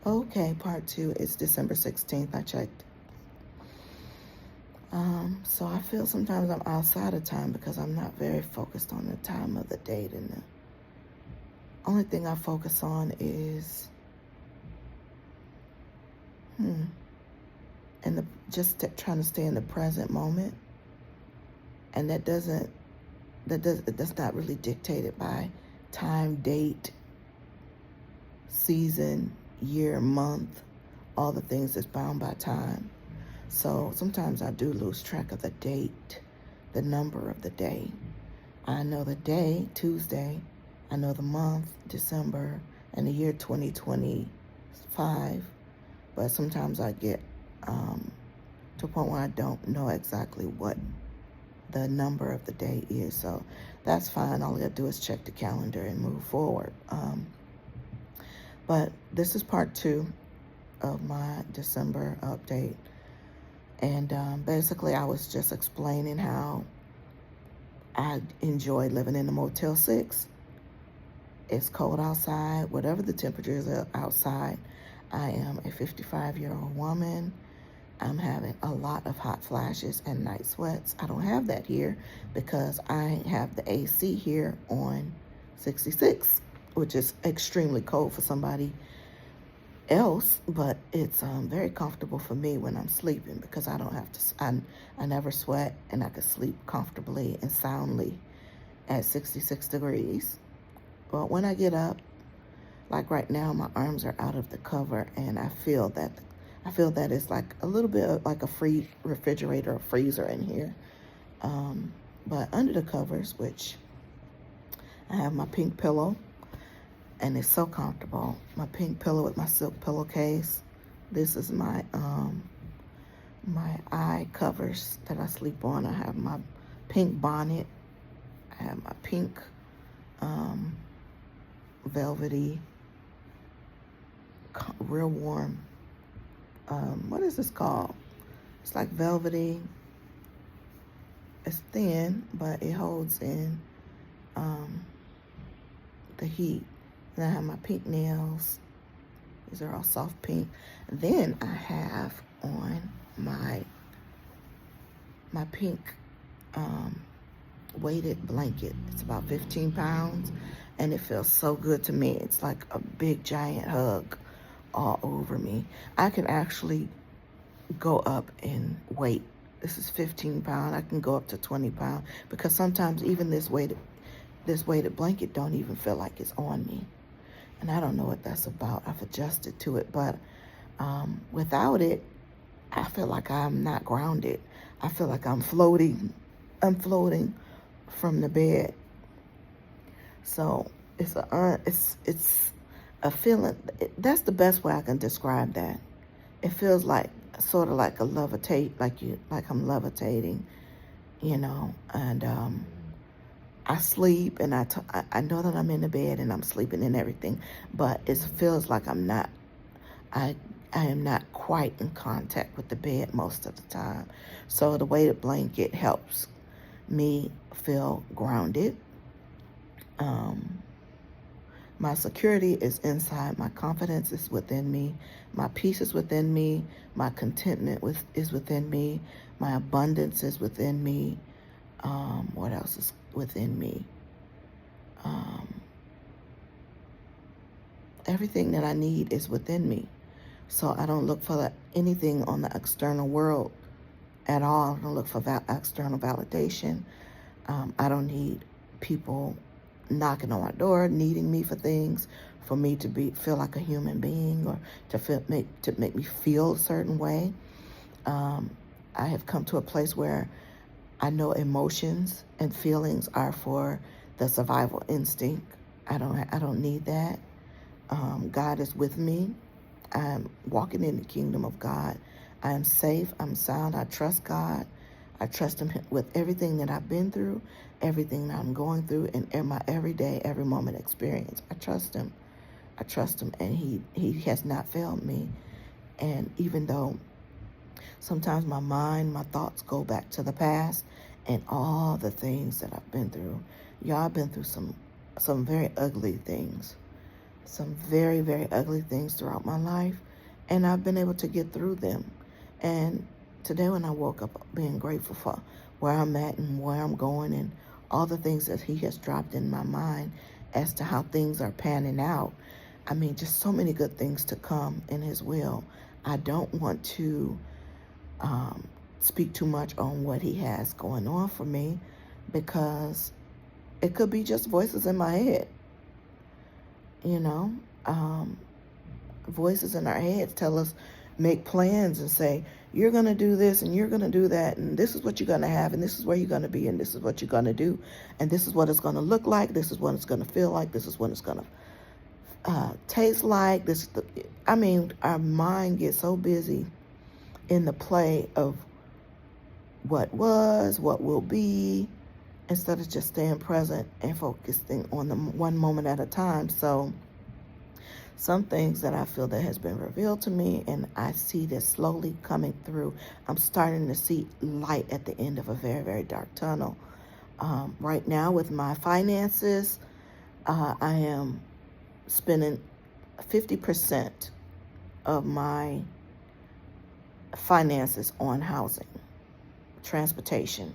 Okay, part 2 is December 16th. I checked. So I feel sometimes I'm outside of time because I'm not very focused on the time of the date, and the only thing I focus on is and the trying to stay in the present moment, and that's not really dictated by time, date, season, year, month, all the things that's bound by time. So sometimes I do lose track of the date, the number of the day. I know the day, Tuesday. I know the month, December, and the year 2025. But sometimes I get to a point where I don't know exactly what the number of the day is. So that's fine. All I gotta do is check the calendar and move forward. But this is part 2 of my December update. And basically, I was just explaining how I enjoy living in a Motel 6. It's cold outside, whatever the temperature is outside. I am a 55-year-old woman. I'm having a lot of hot flashes and night sweats. I don't have that here because I have the AC here on 66, which is extremely cold for somebody else, but it's very comfortable for me when I'm sleeping because I don't have to, I never sweat, and I can sleep comfortably and soundly at 66 degrees. But when I get up, like right now, my arms are out of the cover, and I feel that it's like a little bit of like a free refrigerator or freezer in here. But under the covers, which I have my pink pillow, and it's so comfortable. My pink pillow with my silk pillowcase. This is my my eye covers that I sleep on. I have my pink bonnet. I have my pink velvety, real warm. What is this called? It's like velvety. It's thin, but it holds in the heat. And I have my pink nails. These are all soft pink. Then I have on my pink weighted blanket. It's about 15 pounds, and it feels so good to me. It's like a big giant hug all over me. I can actually go up in weight. This is 15 pounds. I can go up to 20 pounds because sometimes even this weighted blanket don't even feel like it's on me. And I don't know what that's about. I've adjusted to it, but without it, I feel like I'm not grounded. I feel like I'm floating. I'm floating from the bed. So it's a feeling. That's the best way I can describe that. It feels like sort of like a levitate, like I'm levitating, and I sleep, and I know that I'm in the bed and I'm sleeping and everything, but it feels like I'm not. I am not quite in contact with the bed most of the time. So the weighted blanket helps me feel grounded. My security is inside. My confidence is within me. My peace is within me. My contentment is within me. My abundance is within me. What else is within me? Everything that I need is within me. So I don't look for anything on the external world at all. I don't look for external validation. I don't need people knocking on my door, needing me for things, for me to feel like a human being, or to make me feel a certain way. I have come to a place where I know emotions and feelings are for the survival instinct. I don't need that. God is with me. I'm walking in the kingdom of God. I am safe. I'm sound. I trust God. I trust Him with everything that I've been through, everything that I'm going through, and in my everyday, every moment experience. I trust Him. I trust Him, and He has not failed me. And even though sometimes my mind, my thoughts go back to the past and all the things that I've been through. Y'all, I've been through some very ugly things. some very, very ugly things throughout my life, and I've been able to get through them. And today when I woke up, being grateful for where I'm at and where I'm going and all the things that he has dropped in my mind as to how things are panning out. I mean, just so many good things to come in his will. I don't want to um, speak too much on what he has going on for me, because it could be just voices in my head, you know. Um, Voices in our heads tell us, make plans and say, you're going to do this and you're going to do that, and this is what you're going to have, and this is where you're going to be, and this is what you're going to do, and this is what it's going to look like, this is what it's going to feel like, this is what it's going to taste like. I mean, our mind gets so busy in the play of what was, what will be, instead of just staying present and focusing on the one moment at a time. So some things that I feel that has been revealed to me, and I see this slowly coming through. I'm starting to see light at the end of a very, very dark tunnel. Right now with my finances, I am spending 50% of my finances on housing, transportation,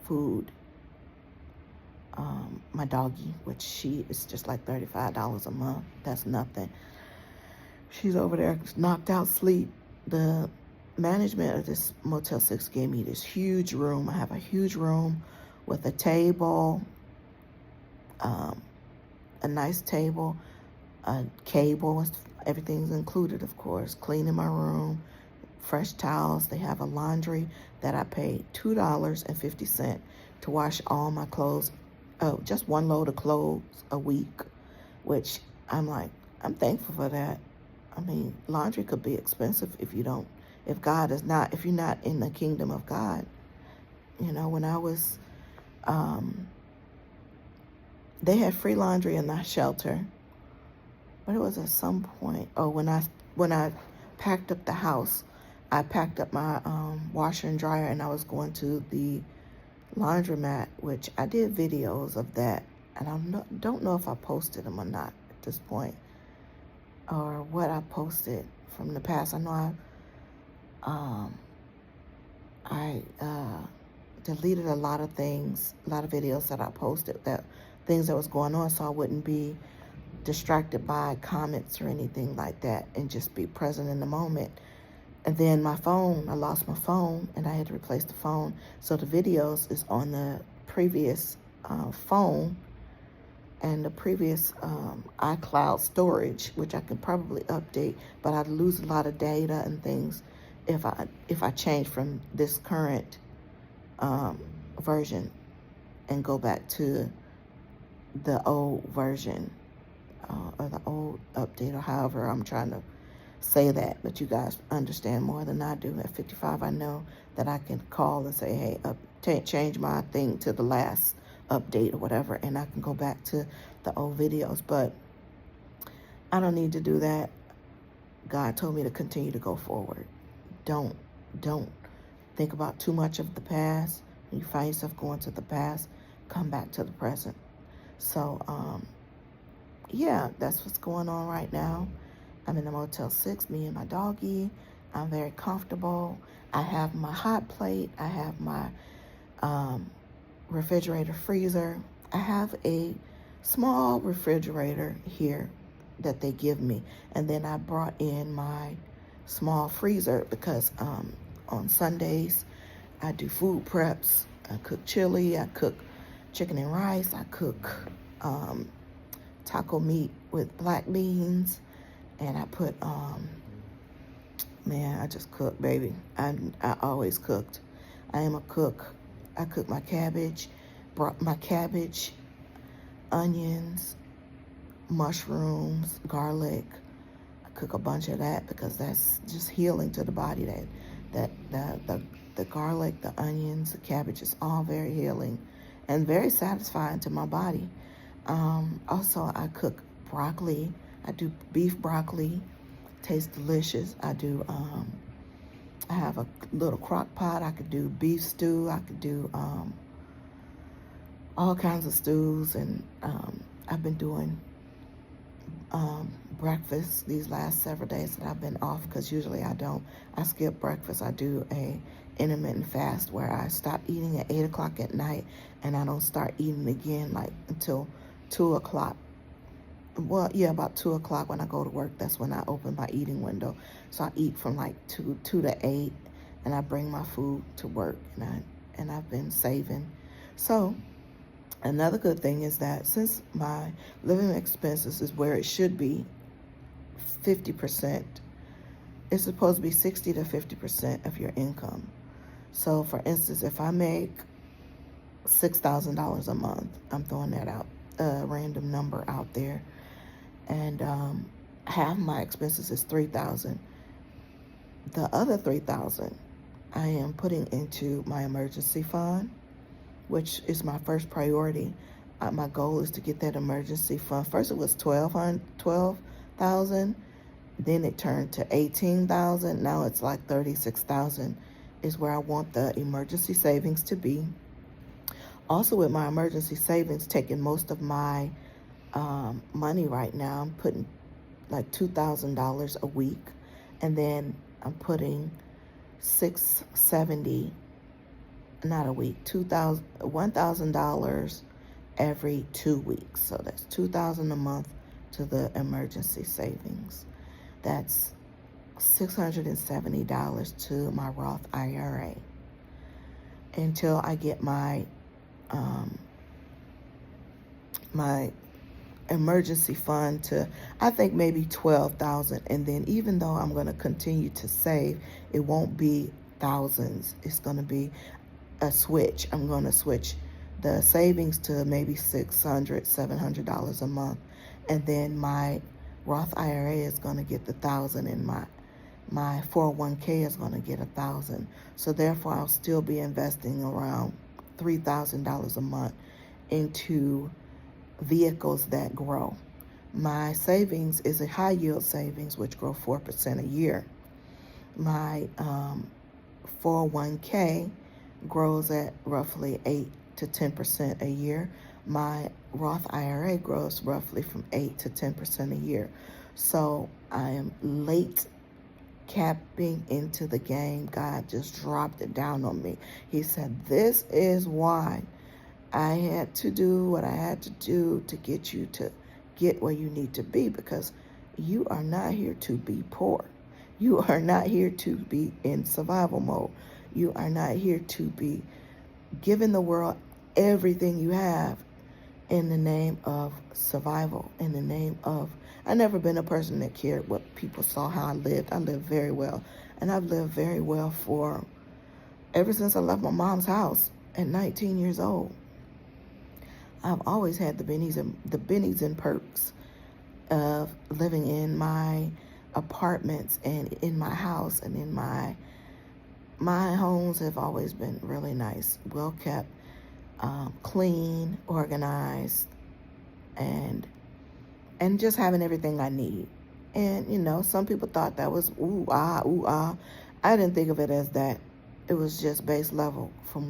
food. My doggie, which she is just like $35 a month. That's nothing. She's over there knocked out sleep. The management of this Motel 6 gave me this huge room. I have a huge room with a table, a nice table, a cable, everything's included, of course, cleaning my room, fresh towels. They have a laundry that I pay $2.50 to wash all my clothes. Oh, just one load of clothes a week, which I'm thankful for that. I mean, laundry could be expensive if you're not in the kingdom of God. You know, when I was, they had free laundry in the shelter, but it was at some point, when I packed up the house, I packed up my washer and dryer, and I was going to the laundromat, which I did videos of that, and I don't know if I posted them or not at this point, or what I posted from the past. I know I deleted a lot of things, a lot of videos that I posted, that things that was going on, so I wouldn't be distracted by comments or anything like that, and just be present in the moment. And then I lost my phone, and I had to replace the phone. So the videos is on the previous phone and the previous iCloud storage, which I can probably update, but I'd lose a lot of data and things if I change from this current version and go back to the old version, or the old update, or however I'm trying to say that, but you guys understand more than I do. At 55, I know that I can call and say, hey, change my thing to the last update or whatever, and I can go back to the old videos. But I don't need to do that. God told me to continue to go forward. Don't think about too much of the past. When you find yourself going to the past, come back to the present. So yeah, that's what's going on right now. I'm in the Motel 6, me and my doggie. I'm very comfortable. I have my hot plate. I have my refrigerator, freezer. I have a small refrigerator here that they give me. And then I brought in my small freezer because on Sundays I do food preps. I cook chili. I cook chicken and rice. I cook taco meat with black beans. And I put, I just cook, baby. I always cooked. I am a cook. I cook my cabbage, onions, mushrooms, garlic. I cook a bunch of that because that's just healing to the body. The garlic, the onions, the cabbage is all very healing and very satisfying to my body. Also, I cook broccoli. I do beef broccoli, tastes delicious. I have a little crock pot. I could do beef stew. I could do all kinds of stews, and I've been doing breakfast these last several days that I've been off, because usually I don't. I skip breakfast. I do a intermittent fast where I stop eating at 8 o'clock at night, and I don't start eating again like until 2 o'clock. Well, yeah, about 2 o'clock when I go to work. That's when I open my eating window. So I eat from like 2 to 8, and I bring my food to work, and I've been saving. So another good thing is that since my living expenses is where it should be, 50%, it's supposed to be 60 to 50% of your income. So for instance, if I make $6,000 a month, I'm throwing that out, a random number out there, and half my expenses is $3,000. The other $3,000 I am putting into my emergency fund, which is my first priority. My goal is to get that emergency fund. First it was $12,000, then it turned to $18,000. Now it's like $36,000 is where I want the emergency savings to be. Also, with my emergency savings taking most of my money right now, I'm putting like $2,000 a week, and then I'm putting $670, not a week, $1,000 every 2 weeks. So that's $2,000 a month to the emergency savings. That's $670 to my Roth IRA until I get my my emergency fund to, I think, maybe $12,000. And then even though I'm going to continue to save, it won't be thousands. It's going to be a switch. I'm going to switch the savings to maybe $600, $700 a month, and then my Roth IRA is going to get the $1,000, and my 401k is going to get $1,000. So therefore, I'll still be investing around $3,000 a month into vehicles that grow. My savings is a high yield savings, which grow 4% a year. My 401k grows at roughly 8 to 10% a year. My Roth IRA grows roughly from 8 to 10% a year. So I am late capping into the game. God just dropped it down on me. He said, this is why I had to do what I had to do to get you to get where you need to be, because you are not here to be poor. You are not here to be in survival mode. You are not here to be giving the world everything you have in the name of survival, in the name of, I've never been a person that cared what people saw, how I lived. I lived very well. And I've lived very well for, ever since I left my mom's house at 19 years old. I've always had the bennies and perks of living in my apartments and in my house, and in my homes have always been really nice, well kept, clean, organized, and just having everything I need. And some people thought that was ooh ah. I didn't think of it as that. It was just base level for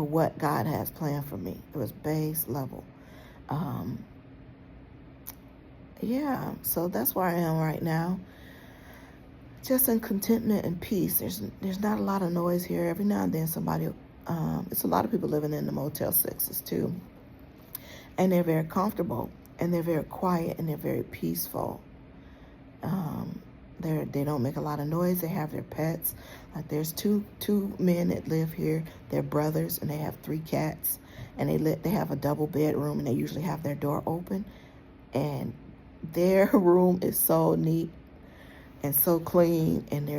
what God has planned for me. It was base level. Yeah, so that's where I am right now. Just in contentment and peace. There's not a lot of noise here. Every now and then somebody, it's a lot of people living in the Motel 6s too. And they're very comfortable, and they're very quiet, and they're very peaceful. They don't make a lot of noise. They have their pets. Like there's two men that live here. They're brothers, and they have 3 cats. And they have a double bedroom, and they usually have their door open. And their room is so neat and so clean, and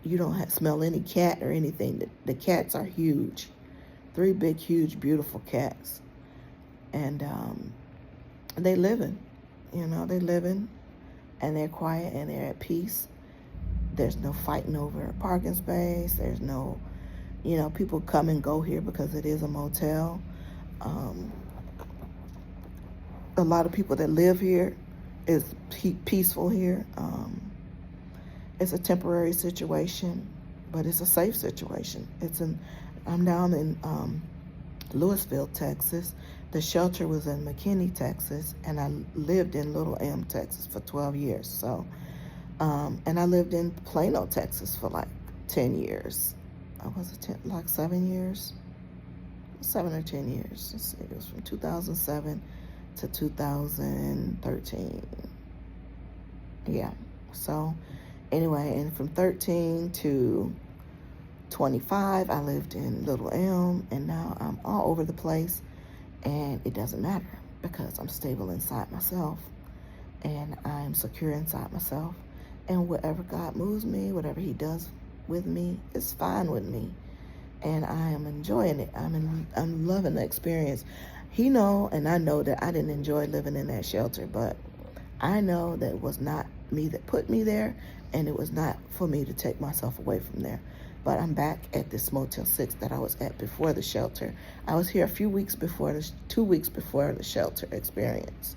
you don't smell any cat or anything. The cats are huge, 3 big, huge, beautiful cats, and they living, and they're quiet, and they're at peace. There's no fighting over a parking space. There's no, people come and go here because it is a motel. A lot of people that live here is peaceful here. It's a temporary situation, but it's a safe situation. I'm down in Louisville, Texas, The shelter was in McKinney, Texas, and I lived in Little M, Texas for 12 years. So, and I lived in Plano, Texas for like 10 years. I was 7 years, 7 or 10 years. Let's see, it was from 2007 to 2013. Yeah. So, anyway, and from 13 to 25, I lived in Little M, and now I'm all over the place, and it doesn't matter because I'm stable inside myself, and I'm secure inside myself, and wherever God moves me, whatever He does with me, is fine with me, and I am enjoying it. I'm loving the experience. He know, and I know that I didn't enjoy living in that shelter, but I know that it was not me that put me there, and it was not for me to take myself away from there. But I'm back at this Motel 6 that I was at before the shelter. I was here a few weeks before, 2 weeks before the shelter experience.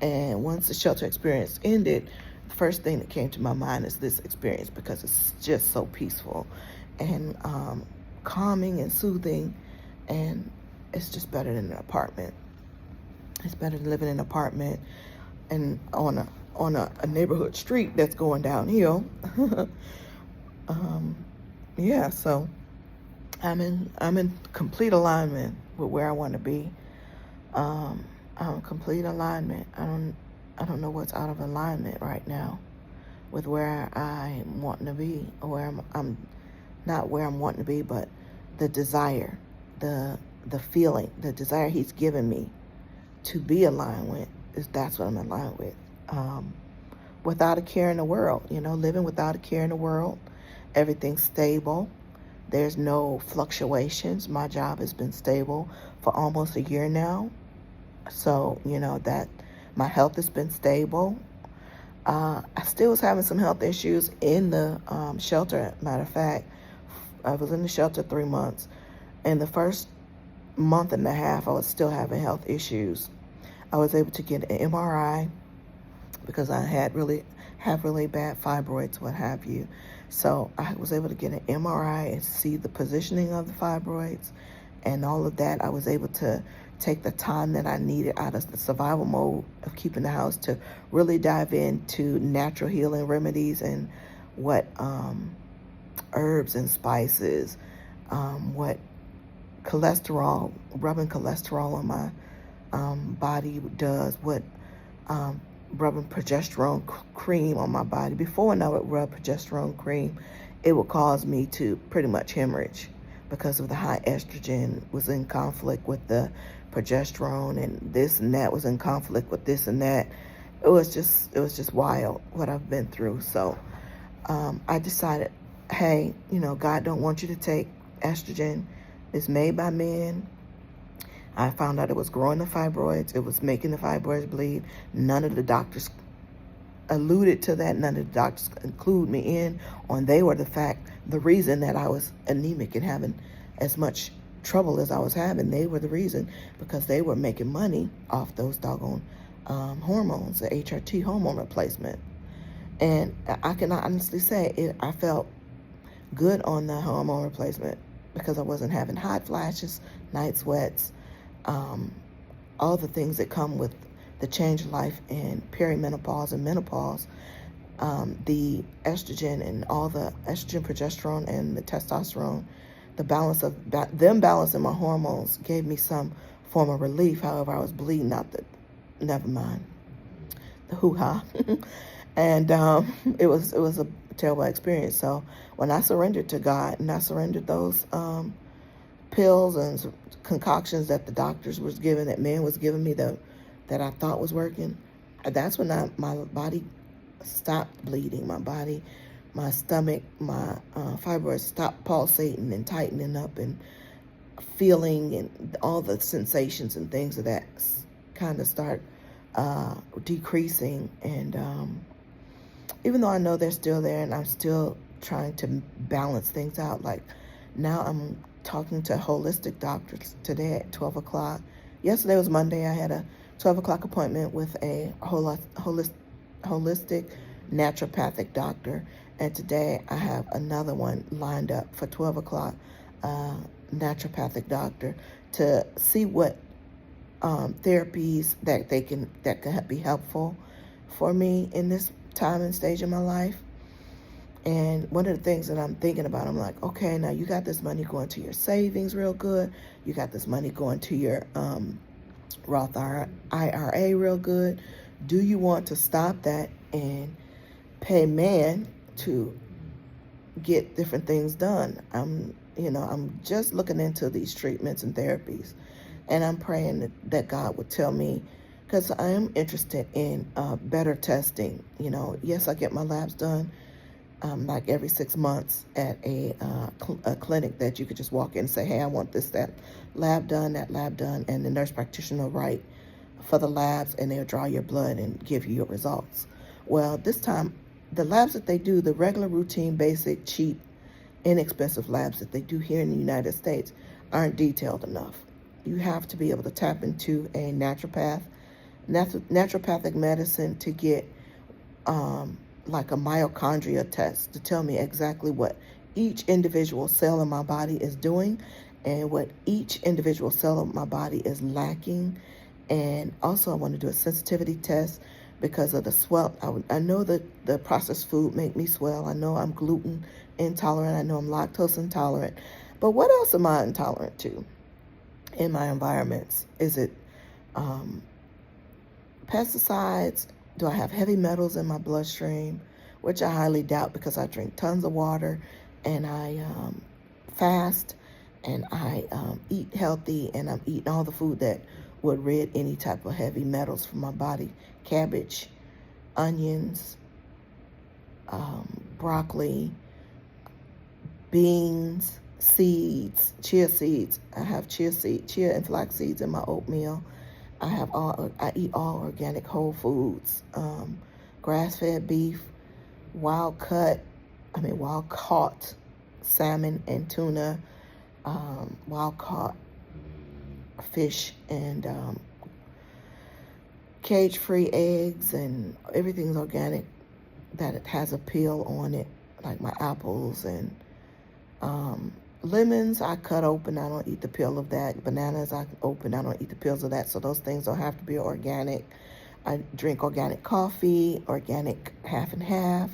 And once the shelter experience ended, the first thing that came to my mind is this experience, because it's just so peaceful and calming and soothing, and it's just better than an apartment. It's better than living in an apartment and on a neighborhood street that's going downhill. Yeah, so I'm in complete alignment with where I want to be. I'm in complete alignment. I don't know what's out of alignment right now with where I'm wanting to be, or where I'm not where I'm wanting to be, but the desire, the feeling, the desire He's given me to be aligned with, that's what I'm aligned with. Without a care in the world, living without a care in the world. Everything's stable. There's no fluctuations. My job has been stable for almost a year now. So, that my health has been stable. I still was having some health issues in the shelter. Matter of fact, I was in the shelter 3 months. In the first month and a half, I was still having health issues. I was able to get an MRI because I have really bad fibroids, what have you. So I was able to get an MRI and see the positioning of the fibroids and all of that. I was able to take the time that I needed out of the survival mode of keeping the house to really dive into natural healing remedies and what herbs and spices, what rubbing cholesterol on my body does, what rubbing progesterone cream on my body. Before, when I would rub progesterone cream, it would cause me to pretty much hemorrhage because of the high estrogen was in conflict with the progesterone, and this and that was in conflict with this and that. It was just wild what I've been through. So I decided, hey, God don't want you to take estrogen. It's made by men. I found out it was growing the fibroids. It was making the fibroids bleed. None of the doctors alluded to that. None of the doctors include me in on they were the reason that I was anemic and having as much trouble as I was having. They were the reason, because they were making money off those doggone hormones, the HRT hormone replacement. And I can honestly say I felt good on the hormone replacement because I wasn't having hot flashes, night sweats, all the things that come with the change of life in perimenopause and menopause. The estrogen and all the estrogen, progesterone, and the testosterone, the balance of them balancing my hormones gave me some form of relief. However, I was bleeding out never mind, the hoo-ha. And it was a terrible experience. So when I surrendered to God and I surrendered those pills and concoctions that the doctors was giving, that man was giving me, that I thought was working, that's when my body stopped bleeding. My stomach, my fibroids stopped pulsating and tightening up and feeling, and all the sensations and things of that kind of start decreasing. And even though I know they're still there, and I'm still trying to balance things out, like now I'm talking to holistic doctors today at 12 o'clock. Yesterday was Monday. I had a 12 o'clock appointment with a holistic naturopathic doctor. And today I have another one lined up for 12 o'clock, naturopathic doctor, to see what therapies that can be helpful for me in this time and stage of my life. And one of the things that I'm thinking about, I'm like, okay, now you got this money going to your savings real good. You got this money going to your Roth IRA real good. Do you want to stop that and pay man to get different things done? I'm just looking into these treatments and therapies, and I'm praying that God would tell me, because I am interested in better testing. Yes, I get my labs done like every 6 months at a clinic that you could just walk in and say, hey, I want that lab done, and the nurse practitioner will write for the labs, and they'll draw your blood and give you your results. Well, this time, the labs that they do, the regular, routine, basic, cheap, inexpensive labs that they do here in the United States, aren't detailed enough. You have to be able to tap into a naturopathic medicine to get like a mitochondria test to tell me exactly what each individual cell in my body is doing and what each individual cell of my body is lacking. And also I want to do a sensitivity test because of the swell. I know that the processed food make me swell. I know I'm gluten intolerant. I know I'm lactose intolerant. But what else am I intolerant to in my environments? Is it pesticides? Do I have heavy metals in my bloodstream? Which I highly doubt, because I drink tons of water and I fast and I eat healthy, and I'm eating all the food that would rid any type of heavy metals from my body. Cabbage, onions, broccoli, beans, seeds, chia seeds. I have chia and flax seeds in my oatmeal. I eat all organic whole foods, grass-fed beef, wild caught salmon and tuna, wild caught fish, and cage-free eggs, and everything's organic that it has a peel on it, like my apples and lemons. I cut open. I don't eat the peel of that. Bananas, I open. I don't eat the peels of that. So those things don't have to be organic. I drink organic coffee, organic half and half.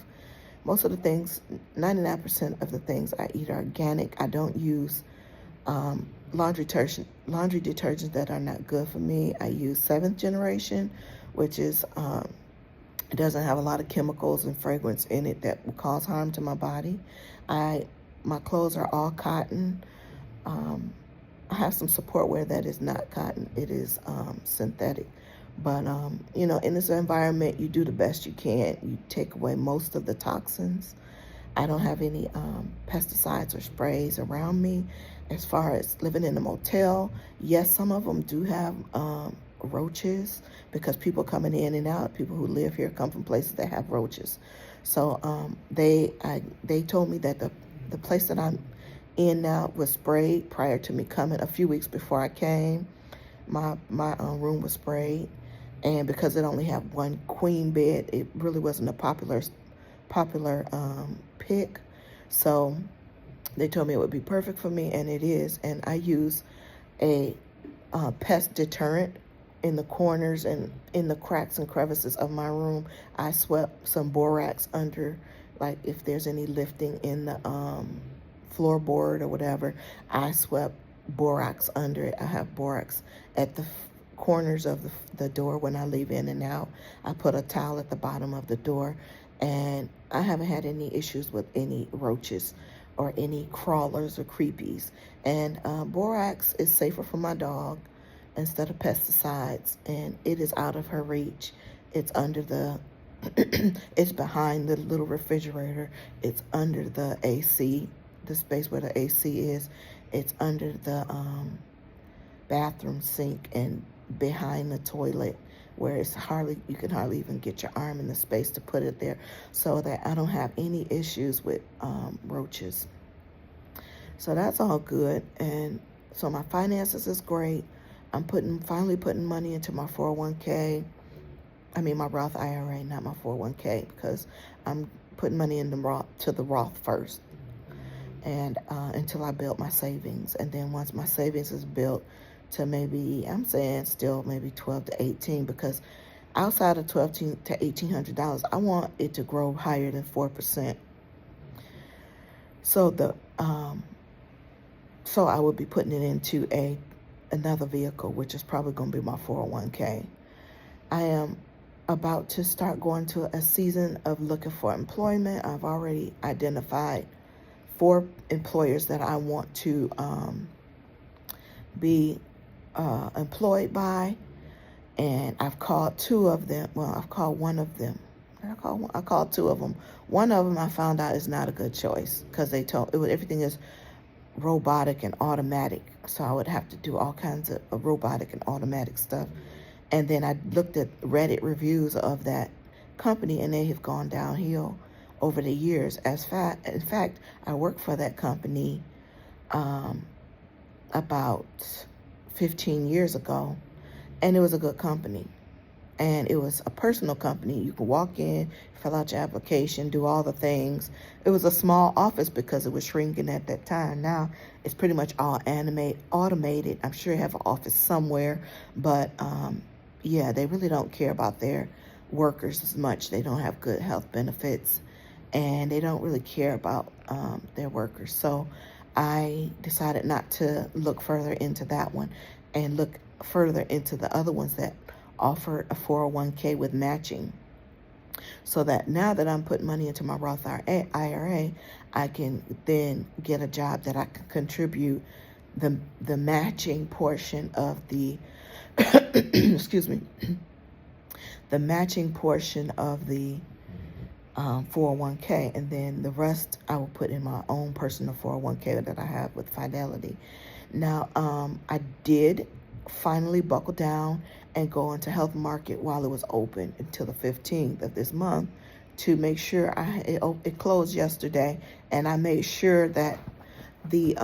Most of the things, 99% of the things I eat are organic. I don't use laundry detergents that are not good for me. I use 7th generation, which is it doesn't have a lot of chemicals and fragrance in it that will cause harm to my body. My clothes are all cotton. I have some support wear that is not cotton. It is synthetic. But, in this environment, you do the best you can. You take away most of the toxins. I don't have any pesticides or sprays around me. As far as living in a motel, yes, some of them do have roaches, because people coming in and out, people who live here come from places that have roaches. So they told me that the place that I'm in now was sprayed prior to me coming. A few weeks before I came, my room was sprayed. And because it only had one queen bed, it really wasn't a popular pick. So they told me it would be perfect for me, and it is. And I use a pest deterrent in the corners and in the cracks and crevices of my room. I swept some borax under, like if there's any lifting in the floorboard or whatever, I swept borax under it. I have borax at the corners of the door when I leave in and out. I put a towel at the bottom of the door, and I haven't had any issues with any roaches or any crawlers or creepies. And borax is safer for my dog instead of pesticides, and it is out of her reach. It's under the it's behind the little refrigerator. It's under the AC, the space where the AC is. It's under the bathroom sink and behind the toilet, where you can hardly even get your arm in the space to put it there, so that I don't have any issues with roaches. So that's all good. And so my finances is great. I'm finally putting money into my 401k. I mean my Roth IRA, not my 401k, because I'm putting money in the Roth first, and until I build my savings. And then once my savings is built to maybe, I'm saying still maybe 12 to 18, because outside of 12 to $1,800, I want it to grow higher than 4%. So so I would be putting it into another vehicle, which is probably going to be my 401k. I am about to start going to a season of looking for employment. I've already identified 4 employers that I want to be employed by, and I've called 2 of them. Well, I've called one of them. I called 2 of them. One of them I found out is not a good choice, because they told everything is robotic and automatic. So I would have to do all kinds of robotic and automatic stuff. And then I looked at Reddit reviews of that company, and they have gone downhill over the years. In fact, I worked for that company about 15 years ago, and it was a good company. And it was a personal company. You could walk in, fill out your application, do all the things. It was a small office because it was shrinking at that time. Now it's pretty much all automated. I'm sure you have an office somewhere, but yeah, they really don't care about their workers as much. They don't have good health benefits, and they don't really care about their workers. So I decided not to look further into that one and look further into the other ones that offered a 401k with matching, so that now that I'm putting money into my Roth IRA, I can then get a job that I can contribute the matching portion of the excuse me, the matching portion of the 401k, and then the rest I will put in my own personal 401k that I have with Fidelity. Now, I did finally buckle down and go into health market while it was open until the 15th of this month, to make sure it closed yesterday, and I made sure that the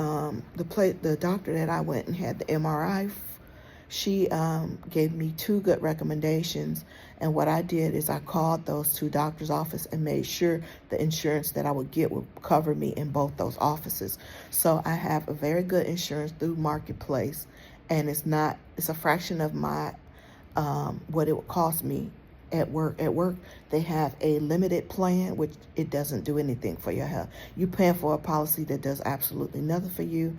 doctor that I went and had the MRI, she gave me 2 good recommendations. And what I did is I called those 2 doctors' office and made sure the insurance that I would get would cover me in both those offices. So I have a very good insurance through Marketplace, and it's a fraction of my what it would cost me at work. At work, they have a limited plan, which it doesn't do anything for your health. You're paying for a policy that does absolutely nothing for you.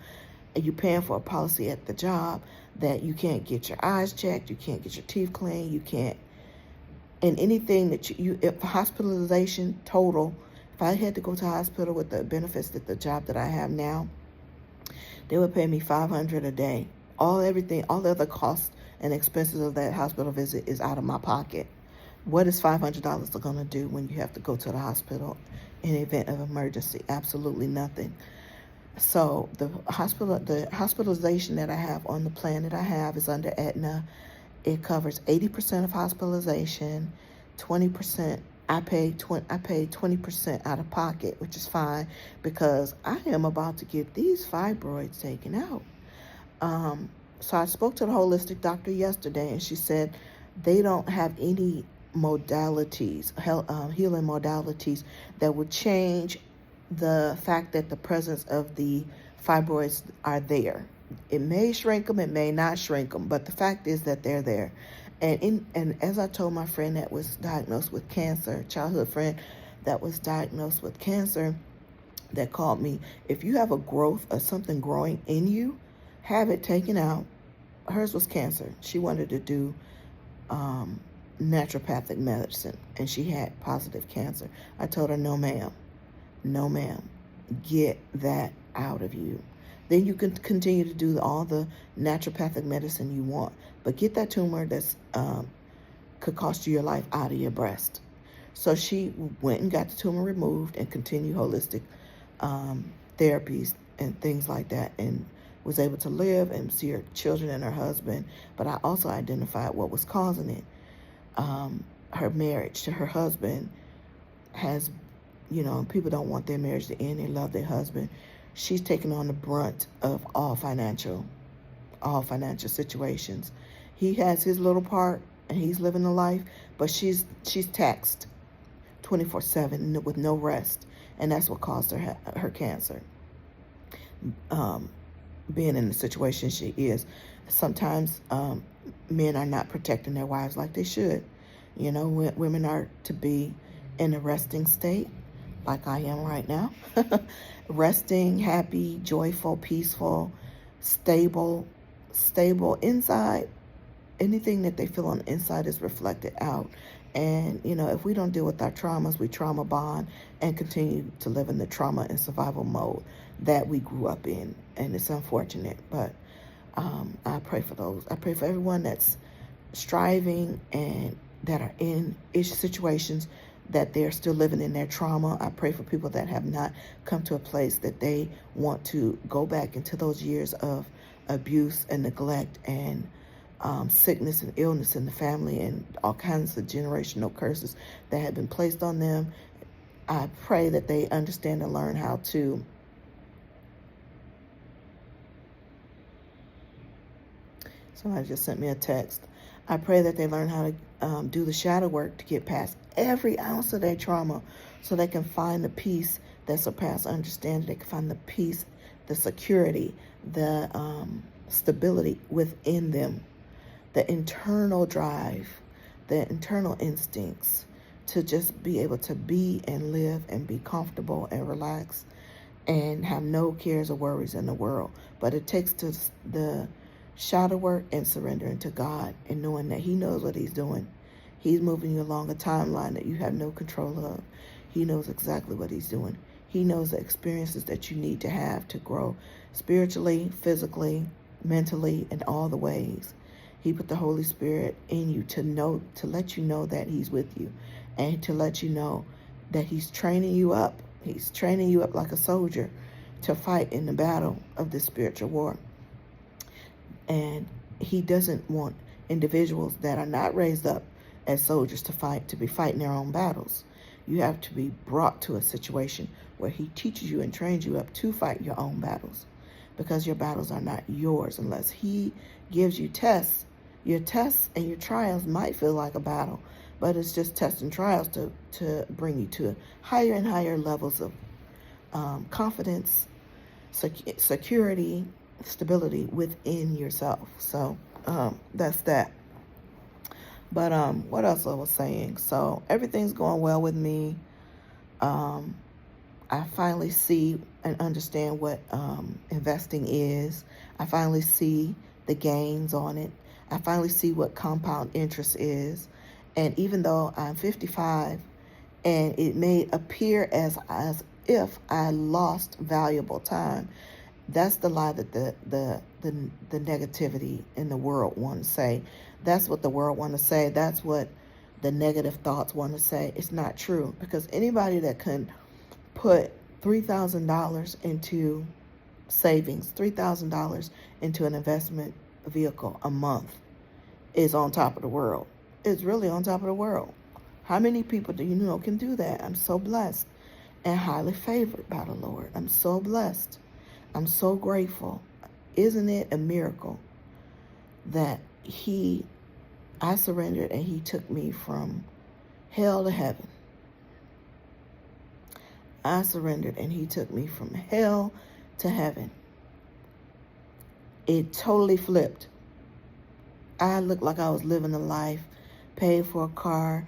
And you're paying for a policy at the job that you can't get your eyes checked, you can't get your teeth cleaned, you can't, and anything that if hospitalization total, if I had to go to hospital with the benefits that the job that I have now, they would pay me $500 a day. All the other costs and expenses of that hospital visit is out of my pocket. What is $500 going to do when you have to go to the hospital in the event of emergency? Absolutely nothing. So the hospitalization that I have on the plan that I have is under Aetna. It covers 80% of hospitalization, 20%. I pay 20% out of pocket, which is fine, because I am about to get these fibroids taken out. So I spoke to the holistic doctor yesterday, and she said they don't have any modalities, healing modalities that would change the fact that the presence of the fibroids are there. It may shrink them, it may not shrink them, but the fact is that they're there. And as I told my friend that was diagnosed with cancer, childhood friend that was diagnosed with cancer, that called me, if you have a growth or something growing in you, have it taken out. Hers was cancer. She wanted to do naturopathic medicine, and she had positive cancer. I told her, no ma'am, get that out of you. Then you can continue to do all the naturopathic medicine you want, but get that tumor that's could cost you your life out of your breast. So she went and got the tumor removed and continued holistic therapies and things like that, and was able to live and see her children and her husband. But I also identified what was causing it. Her marriage to her husband has, people don't want their marriage to end. They love their husband. She's taken on the brunt of all financial situations. He has his little part and he's living the life, but she's taxed 24/7 with no rest, and that's what caused her cancer. Being in the situation she is. Sometimes men are not protecting their wives like they should. Women are to be in a resting state, like I am right now. Resting, happy, joyful, peaceful, stable, stable inside. Anything that they feel on the inside is reflected out. And, if we don't deal with our traumas, we trauma bond and continue to live in the trauma and survival mode that we grew up in. And it's unfortunate, but I pray for those. I pray for everyone that's striving and that are in situations that they're still living in their trauma. I pray for people that have not come to a place that they want to go back into those years of abuse and neglect and sickness and illness in the family and all kinds of generational curses that have been placed on them. I pray that they understand and learn how to somebody just sent me a text. I pray that they learn how to do the shadow work to get past every ounce of their trauma so they can find the peace that surpasses understanding. They can find the peace, the security, the stability within them, the internal drive, the internal instincts to just be able to be and live and be comfortable and relaxed and have no cares or worries in the world. But it takes the shadow work and surrendering to God and knowing that He knows what He's doing. He's moving you along a timeline that you have no control of. He knows exactly what He's doing. He knows the experiences that you need to have to grow spiritually, physically, mentally, in all the ways. He put the Holy Spirit in you to let you know that He's with you and to let you know that He's training you up. He's training you up like a soldier to fight in the battle of this spiritual war. And He doesn't want individuals that are not raised up as soldiers to be fighting their own battles. You have to be brought to a situation where He teaches you and trains you up to fight your own battles, because your battles are not yours unless He gives you tests. Your tests and your trials might feel like a battle, but it's just tests and trials to bring you to higher and higher levels of confidence, security, stability within yourself. So that's that. But what else I was saying? So everything's going well with me. I finally see and understand what investing is. I finally see the gains on it. I finally see what compound interest is. And even though I'm 55 and it may appear as if I lost valuable time, that's the lie that the negativity in the world want to say. That's what the world want to say. That's what the negative thoughts want to say. It's not true, because anybody that can put $3,000 into savings, $3,000 into an investment vehicle a month is on top of the world. It's really on top of the world. How many people do you know can do that? I'm so blessed and highly favored by the Lord. I'm so blessed. I'm so grateful. Isn't it a miracle that I surrendered and He took me from hell to heaven? I surrendered and He took me from hell to heaven. It totally flipped. I looked like I was living a life, paid for a car,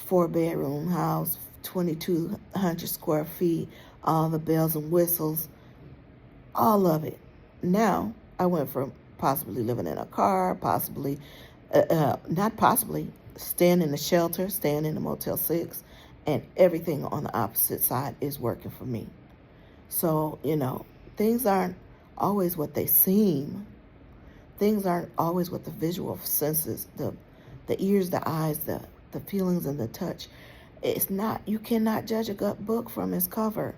4-bedroom house, 2,200 square feet, all the bells and whistles, all of it. Now, I went from possibly living in a car, staying in the shelter, staying in the Motel 6, and everything on the opposite side is working for me. So, things aren't always what they seem. Things aren't always what the visual senses, the ears, the eyes, the feelings, and the touch. It's not. You cannot judge a book from its cover.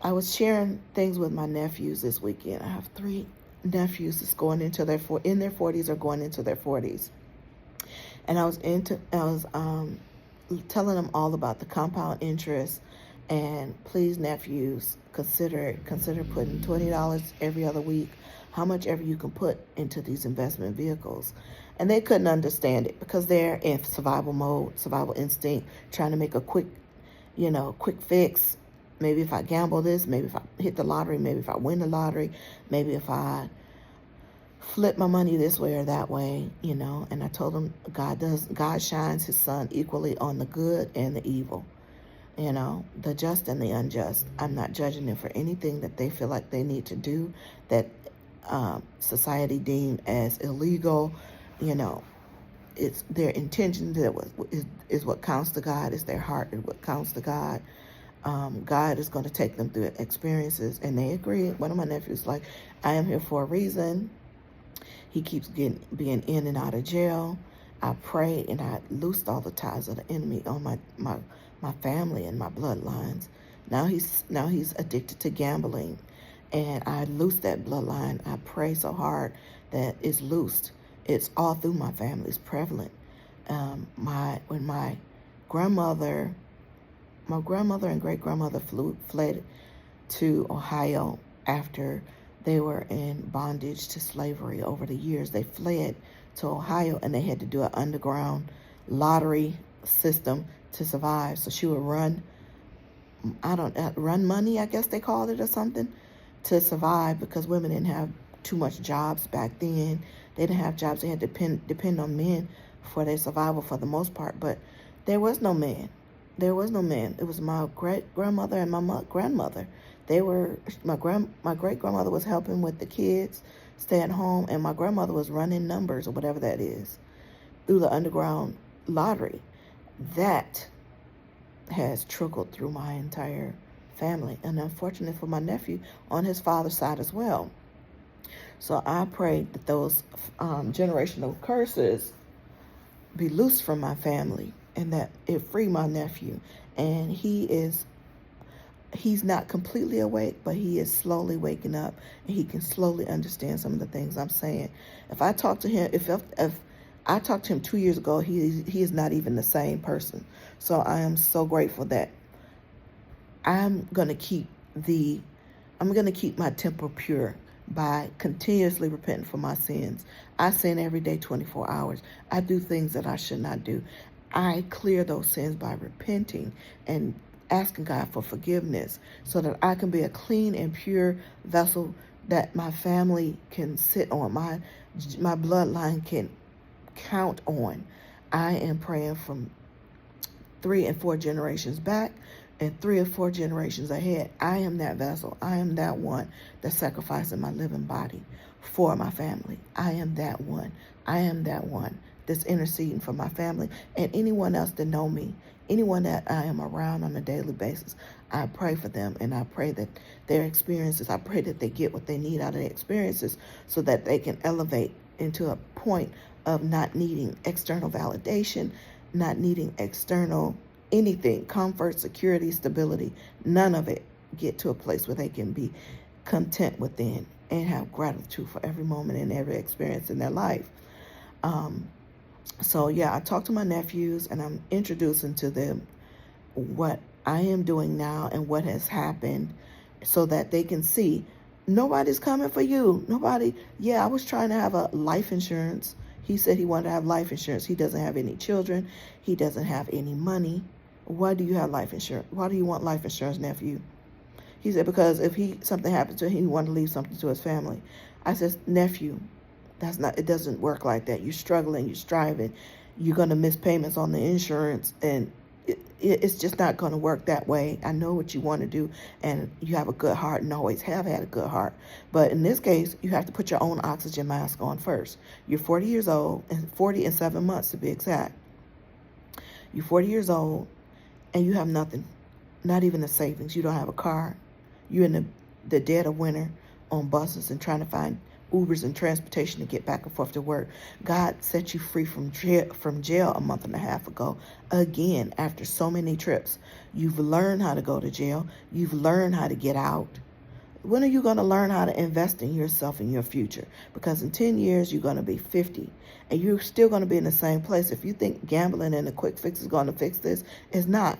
I was sharing things with my nephews this weekend. I have 3 nephews that's going into their 40s or going into their 40s, and I was telling them all about the compound interest. And please, nephews, consider putting $20 every other week, how much ever you can put into these investment vehicles. And they couldn't understand it because they're in survival mode, survival instinct, trying to make a quick fix. Maybe if I gamble this, maybe if I hit the lottery, maybe if I win the lottery, maybe if I flip my money this way or that way, and I told him God shines his sun equally on the good and the evil, the just and the unjust. I'm not judging them for anything that they feel like they need to do that society deemed as illegal. It's their intention that is what counts to God. It's their heart is what counts to God. God is going to take them through experiences, and they agree. One of my nephews like, I am here for a reason. He keeps being in and out of jail. I pray and I loosed all the ties of the enemy on my family and my bloodlines. Now he's addicted to gambling, and I loosed that bloodline. I pray so hard that it's loosed. It's all through my family. It's prevalent. When my grandmother and great grandmother fled to Ohio after they were in bondage to slavery over the years. They fled to Ohio, and they had to do an underground lottery system to survive. So she would run money, I guess they called it, or something, to survive, because women didn't have too much jobs back then. They didn't have jobs. They had to depend on men for their survival for the most part. But there was no man. There was no man. It was my great grandmother and my grandmother. My great grandmother was helping with the kids, stay at home, and my grandmother was running numbers or whatever that is through the underground lottery. That has trickled through my entire family, and unfortunately for my nephew on his father's side as well. So I pray that those generational curses be loosed from my family, and that it free my nephew. And he's not completely awake, but he is slowly waking up, and he can slowly understand some of the things I'm saying. If I talk to him, if I talked to him 2 years ago, he is not even the same person. So I am so grateful that I'm gonna keep my temper pure by continuously repenting for my sins. I sin every day, 24 hours. I do things that I should not do. I clear those sins by repenting and asking God for forgiveness, so that I can be a clean and pure vessel that my family can sit on, my bloodline can count on. I am praying from 3 and 4 generations back and 3 or 4 generations ahead. I am that vessel. I am that one that's sacrificing my living body for my family. I am that one. I am that one that's interceding for my family and anyone else that know me, anyone that I am around on a daily basis. I pray for them, and I pray that their experiences, I pray that they get what they need out of their experiences, so that they can elevate into a point of not needing external validation, not needing external anything, comfort, security, stability, none of it. Get to a place where they can be content within and have gratitude for every moment and every experience in their life. So yeah, I talked to my nephews, and I'm introducing to them what I am doing now and what has happened, so that they can see nobody's coming for you. Nobody. Yeah, I was trying to have a life insurance. He said he wanted to have life insurance. He doesn't have any children. He doesn't have any money. Why do you have life insurance? Why do you want life insurance, nephew? He said, because if something happens to him, he wanted to leave something to his family. I said, nephew, it doesn't work like that. You're struggling, you're striving, you're going to miss payments on the insurance, and it's just not going to work that way. I know what you want to do, and you have a good heart and always have had a good heart. But in this case, you have to put your own oxygen mask on first. You're 40 years old, and 40 and 7 months to be exact. You're 40 years old, and you have nothing, not even a savings. You don't have a car. You're in the dead of winter on buses and trying to find Ubers and transportation to get back and forth to work. God set you free from jail a month and a half ago. Again, after so many trips, you've learned how to go to jail. You've learned how to get out. When are you going to learn how to invest in yourself and your future? Because in 10 years, you're going to be 50, and you're still going to be in the same place. If you think gambling and a quick fix is going to fix this, it's not.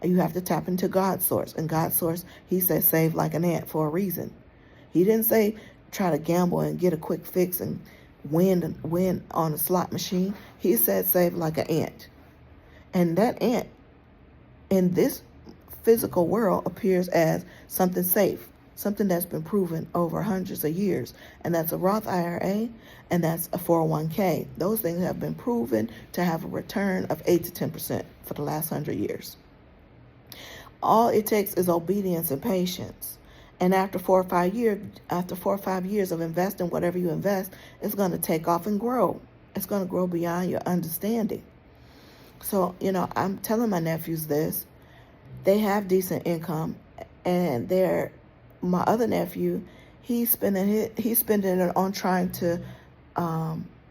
You have to tap into God's source. And God's source, he says, save like an ant for a reason. He didn't say try to gamble and get a quick fix and win on a slot machine. He said save like an ant. And that ant in this physical world appears as something safe. something that's been proven over hundreds of years, and that's a Roth IRA and that's a 401k. Those things have been proven to have a return of 8 to 10% for the last 100 years. All it takes is obedience and patience. And after 4 or 5 years of investing whatever you invest, it's going to take off and grow. It's going to grow beyond your understanding. So, I'm telling my nephews this. They have decent income, and my other nephew, he's spending it on trying to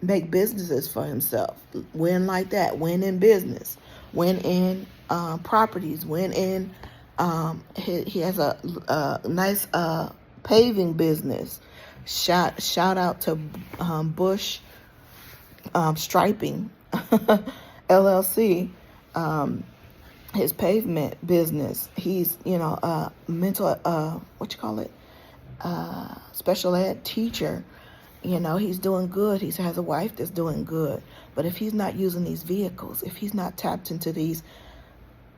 make businesses for himself. Win like that. Win in business. Win in properties. Win in he has a nice paving business. Shout out to Bush Striping LLC. His pavement business. He's mental special ed teacher. He's doing good. He has a wife that's doing good. But if he's not using these vehicles, if he's not tapped into these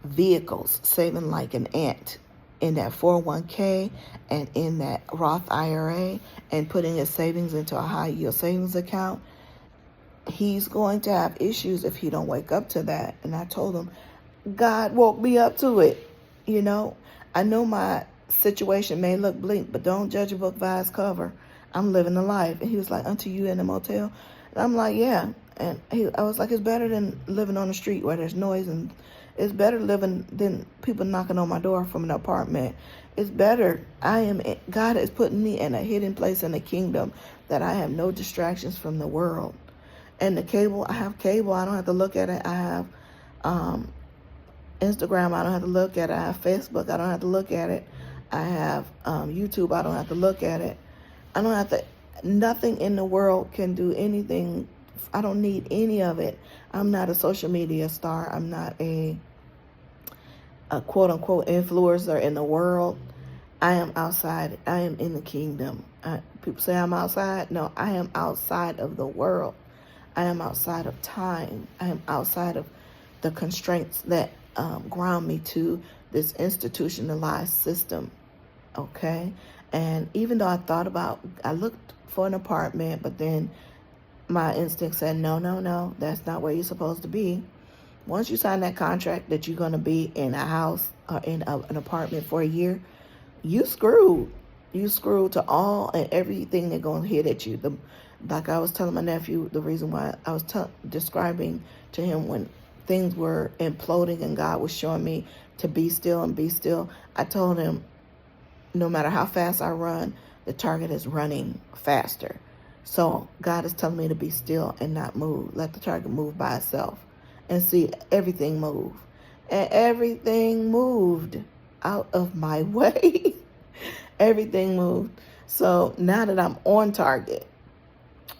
vehicles, saving like an ant in that 401k and in that Roth IRA and putting his savings into a high yield savings account, he's going to have issues if he don't wake up to that. And I told him, God woke me up to it. I know my situation may look bleak, but don't judge a book by its cover. I'm living the life. And he was like, Auntie, you in a motel? And I'm like, yeah. And I was like, it's better than living on the street where there's noise, and it's better living than people knocking on my door from an apartment. It's better. God has put me in a hidden place in the kingdom that I have no distractions from the world. And the cable, I have cable. I don't have to look at it. I have Instagram. I don't have to look at it. I have Facebook. I don't have to look at it. I have YouTube. I don't have to look at it. I don't have to. Nothing in the world can do anything. I don't need any of it. I'm not a social media star. I'm not a quote unquote influencer in the world. I am outside. I am in the kingdom. People say I'm outside. No, I am outside of the world. I am outside of time. I am outside of the constraints that ground me to this institutionalized system. Okay? And even though I looked for an apartment, but then my instinct said, no, that's not where you're supposed to be. Once you sign that contract that you're going to be in a house or in an apartment for a year, you screwed. You screwed to all and everything that's going to hit at you. Like I was telling my nephew, the reason why I was describing to him when things were imploding and God was showing me to be still and be still, I told him, no matter how fast I run, the target is running faster. So God is telling me to be still and not move. Let the target move by itself and see everything move. And everything moved out of my way. Everything moved. So now that I'm on target,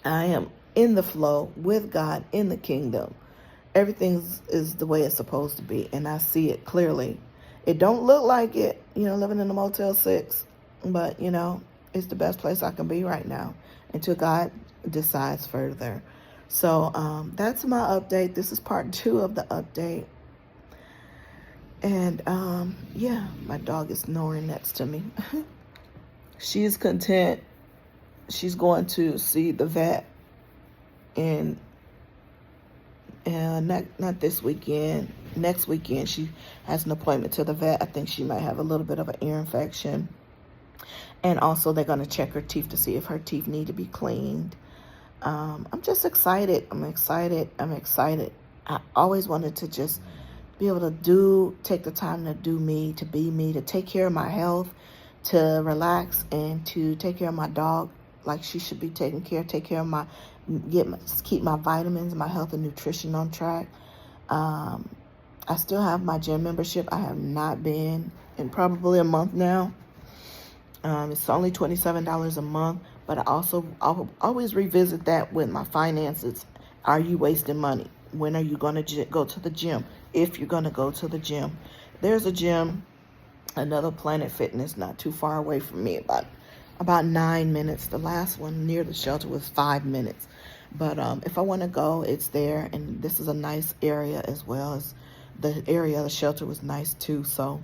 I am in the flow with God in the kingdom. Everything is the way it's supposed to be, and I see it clearly. It don't look like it, living in a Motel 6, but, it's the best place I can be right now until God decides further. So that's my update. This is part 2 of the update. And, my dog is snoring next to me. She's content. She's going to see the vet and not this weekend. Next weekend, she has an appointment to the vet. I think she might have a little bit of an ear infection. And also, they're going to check her teeth to see if her teeth need to be cleaned. I'm just excited. I'm excited. I always wanted to just be able to take the time to do me, to be me, to take care of my health, to relax, and to take care of my dog like she should be taken care of, keep my vitamins, my health and nutrition on track. I still have my gym membership. I have not been in probably a month now. It's only $27 a month, but I'll always revisit that with my finances. Are you wasting money? When are you going to go to the gym? If you're going to go to the gym. There's a gym, another Planet Fitness, not too far away from me, about 9 minutes. The last one near the shelter was 5 minutes. But if I want to go, it's there. And this is a nice area as well. As the area of the shelter was nice too. So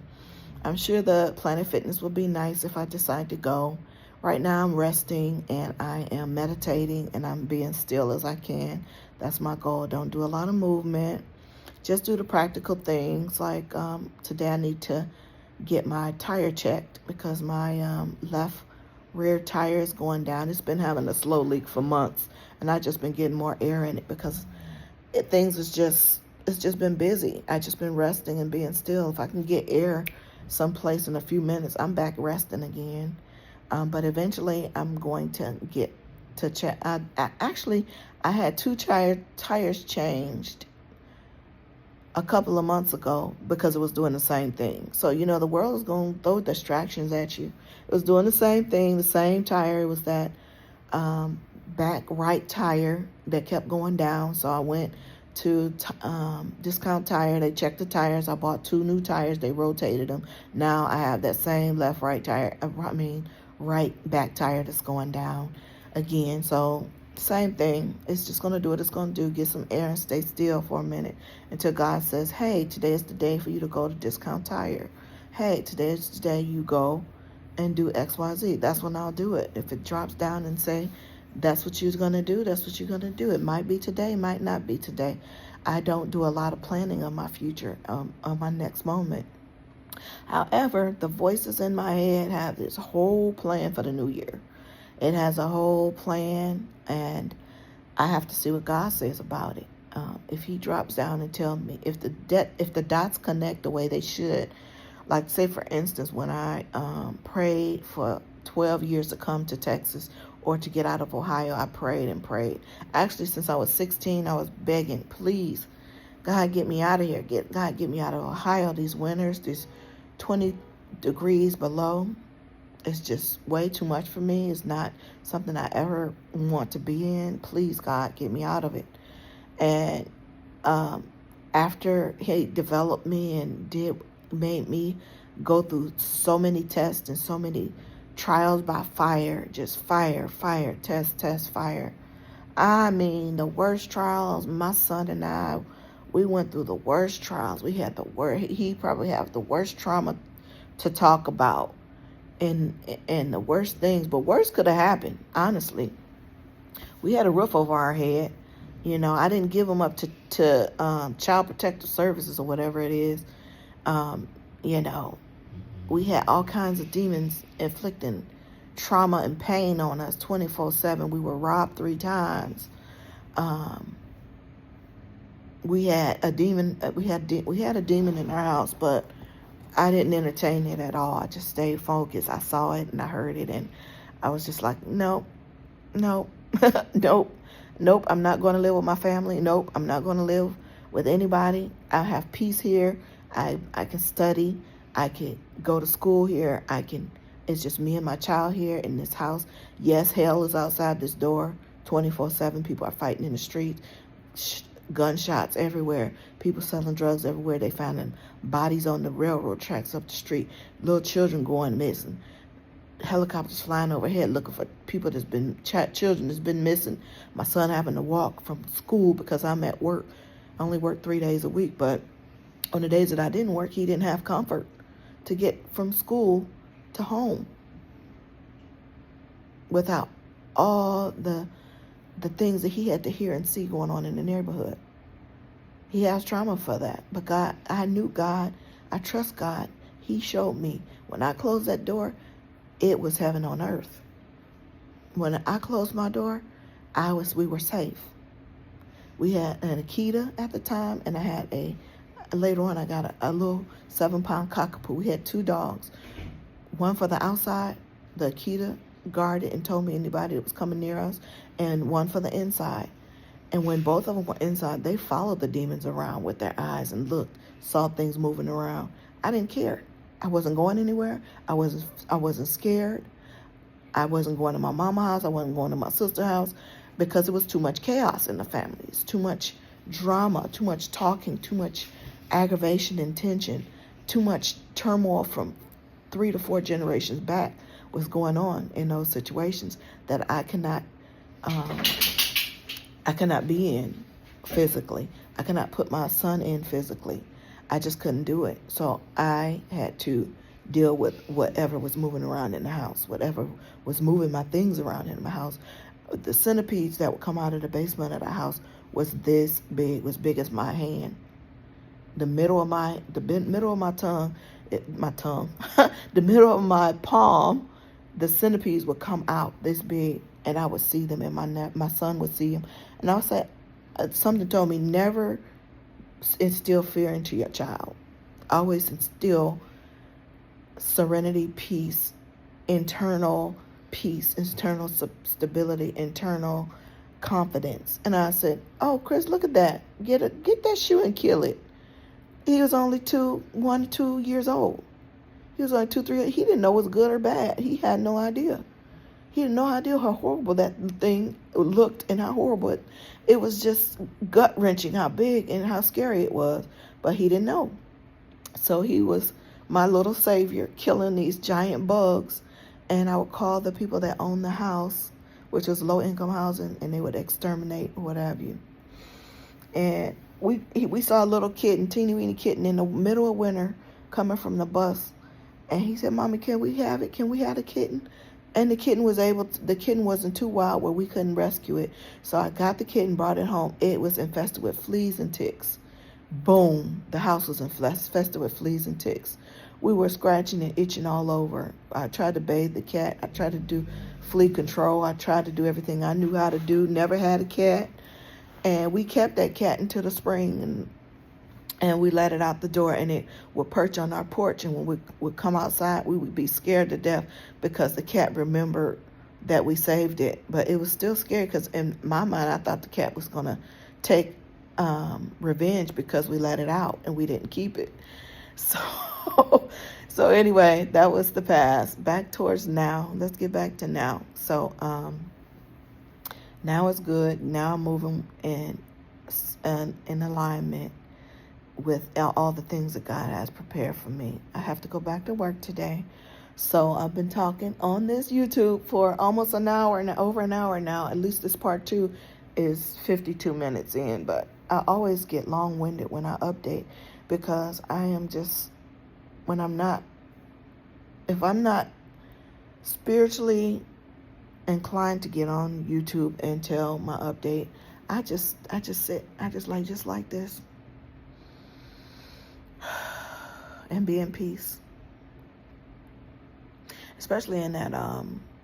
I'm sure the Planet Fitness will be nice if I decide to go. Right now I'm resting and I am meditating and I'm being still as I can. That's my goal. Don't do a lot of movement. Just do the practical things like today I need to get my tire checked because my left rear tire is going down. It's been having a slow leak for months and I've just been getting more air in it because it's just been busy. I just been resting and being still. If I can get air someplace in a few minutes, I'm back resting again. But eventually I'm going to get to check. I had two tires changed a couple of months ago because it was doing the same thing. So, the world is going to throw distractions at you. It was doing the same thing, the same tire. It was that back right tire that kept going down. So I went to Discount Tire. They checked the tires. I bought 2 new tires. They rotated them. Now I have that same right tire. Right back tire that's going down again. So same thing. It's just going to do what it's going to do. Get some air and stay still for a minute until God says, hey, today is the day for you to go to Discount Tire. Hey, today is the day you go and do XYZ. That's when I'll do it. If it drops down and say, that's what you're going to do, that's what you're going to do. It might be today, might not be today. I don't do a lot of planning of my future, on my next moment. However, the voices in my head have this whole plan for the new year. It has a whole plan, and I have to see what God says about it. If he drops down and tell me, if the dots connect the way they should, like say for instance, when I prayed for 12 years to come to Texas or to get out of Ohio, I prayed and prayed. Actually, since I was 16, I was begging, please, God, get me out of here. God, get me out of Ohio. These winters, these 20 degrees below, it's just way too much for me. It's not something I ever want to be in. Please, God, get me out of it. And after he developed me and made me go through so many tests and so many trials by fire, just fire, test, fire. I mean, the worst trials, my son and I, we went through the worst trials. We had the worst, he probably had the worst trauma to talk about and the worst things, but worse could have happened, honestly. We had a roof over our head. I didn't give him up to Child Protective Services or whatever it is. We had all kinds of demons inflicting trauma and pain on us 24/7. We were robbed 3 times. We had a demon. We had a demon in our house, but I didn't entertain it at all. I just stayed focused. I saw it and I heard it, and I was just like, nope, nope, nope. I'm not going to live with my family. Nope, I'm not going to live with anybody. I have peace here. I can study. I can go to school here. It's just me and my child here in this house. Yes, hell is outside this door 24/7. People are fighting in the streets. Gunshots everywhere. People selling drugs everywhere. They finding bodies on the railroad tracks up the street. Little children going missing. Helicopters flying overhead looking for people children that's been missing. My son having to walk from school because I'm at work. I only work 3 days a week, but on the days that I didn't work, he didn't have comfort to get from school to home without all the things that he had to hear and see going on in the neighborhood. He has trauma for that. But God, I knew God. I trust God. He showed me. When I closed that door, it was heaven on earth. When I closed my door, we were safe. We had an Akita at the time, and later on I got a little 7-pound cockapoo. We had 2 dogs. One for the outside, the Akita guarded and told me anybody that was coming near us, and one for the inside. And when both of them were inside, they followed the demons around with their eyes and looked, saw things moving around. I didn't care. I wasn't going anywhere. I wasn't scared. I wasn't going to my mama's house. I wasn't going to my sister's house because it was too much chaos in the family. It's too much drama, too much talking, too much aggravation and tension, too much turmoil from 3 to 4 generations back was going on in those situations that I cannot be in physically. I cannot put my son in physically. I just couldn't do it. So I had to deal with whatever was moving around in the house, whatever was moving my things around in my house. The centipedes that would come out of the basement of the house was this big, was big as my hand. The middle of my tongue, the middle of my palm, the centipedes would come out this big, and I would see them in my neck. My son would see them, and I would say, something told me never instill fear into your child. Always instill serenity, peace, internal stability, internal confidence. And I said, "Oh, Chris, look at that! Get that shoe and kill it." He was only 1 to 2 years old. He was only 2, 3. He didn't know it was good or bad. He had no idea. He had no idea how horrible that thing looked and how horrible it was. Just gut wrenching how big and how scary it was. But he didn't know. So he was my little savior, killing these giant bugs. And I would call the people that owned the house, which was low-income housing, and they would exterminate or what have you. And we saw a little kitten, teeny-weeny kitten, in the middle of winter coming from the bus. And he said, "Mommy, can we have it? Can we have the kitten?" And the kitten wasn't too wild where we couldn't rescue it. So I got the kitten, brought it home. It was infested with fleas and ticks. Boom, the house was infested with fleas and ticks. We were scratching and itching all over. I tried to bathe the cat. I tried to do flea control. I tried to do everything I knew how to do. Never had a cat. And we kept that cat until the spring, and we let it out the door, and it would perch on our porch. And when we would come outside, we would be scared to death because the cat remembered that we saved it. But it was still scary because in my mind, I thought the cat was going to take revenge because we let it out and we didn't keep it. So anyway, that was the past. Back towards now. Let's get back to now. So now it's good. Now I'm moving in alignment with all the things that God has prepared for me. I have to go back to work today. So I've been talking on this YouTube for almost an hour and over an hour now. At least this part 2 is 52 minutes in, but I always get long-winded when I update because I am just, if I'm not spiritually inclined to get on YouTube and tell my update, I just sit, just like this and be in peace. Especially in that